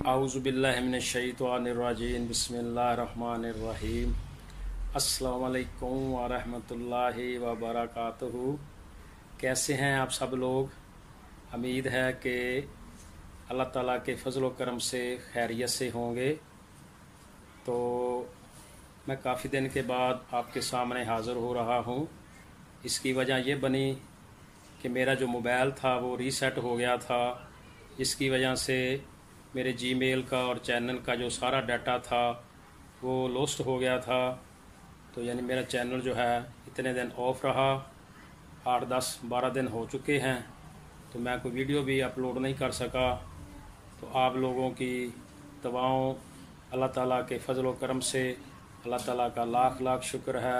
आऊज़ुबिल्लाहि मिनश्शैतानिर्रजीम बिस्मिल्लाहिर्रहमानिर्रहीम। अस्सलामु अलैकुम व रहमतुल्लाहि व बरकातुहू। कैसे हैं आप सब लोग? उम्मीद है कि अल्लाह ताला के फ़ज़ल व करम से खैरियत से होंगे। तो मैं काफ़ी दिन के बाद आपके सामने हाज़िर हो रहा हूँ। इसकी वजह ये बनी कि मेरा जो मोबाइल था वो रीसेट हो गया था, जिसकी वजह से मेरे जीमेल का और चैनल का जो सारा डाटा था वो लॉस्ट हो गया था। तो यानी मेरा चैनल जो है इतने दिन ऑफ रहा, 8 10 12 दिन हो चुके हैं, तो मैं कोई वीडियो भी अपलोड नहीं कर सका। तो आप लोगों की दुआओं, अल्लाह ताला के फ़ज़ल व करम से अल्लाह ताला का लाख लाख शुक्र है।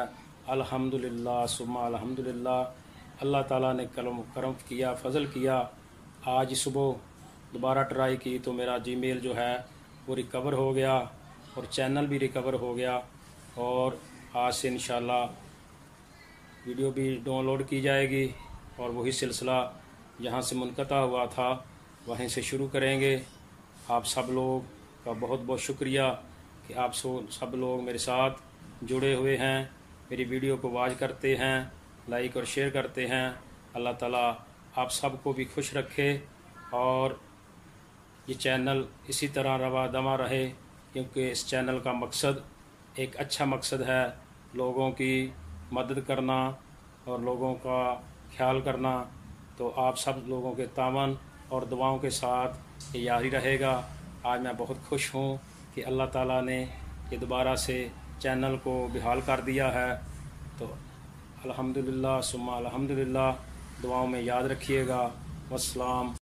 अल्हम्दुलिल्लाह सुम्मा अल्हम्दुलिल्लाह। अल्लाह ताला ने करम किया, फ़ज़ल किया। आज सुबह दोबारा ट्राई की तो मेरा जीमेल जो है वो रिकवर हो गया और चैनल भी रिकवर हो गया, और आज से इंशाल्लाह वीडियो भी डाउनलोड की जाएगी और वही सिलसिला जहाँ से मुनक़ता हुआ था वहीं से शुरू करेंगे। आप सब लोग का बहुत बहुत शुक्रिया कि आप सब लोग मेरे साथ जुड़े हुए हैं, मेरी वीडियो को वॉच करते हैं, लाइक और शेयर करते हैं। अल्लाह ताला आप सबको भी खुश रखे और ये चैनल इसी तरह रवा दमा रहे, क्योंकि इस चैनल का मकसद एक अच्छा मकसद है, लोगों की मदद करना और लोगों का ख्याल करना। तो आप सब लोगों के तावन और दुआओं के साथ ये जारी रहेगा। आज मैं बहुत खुश हूँ कि अल्लाह ताला ने ये दोबारा से चैनल को बहाल कर दिया है। तो अल्हम्दुलिल्लाह सुम्मा अल्हम्दुलिल्लाह। दुआओं में याद रखिएगा। वस्सलाम।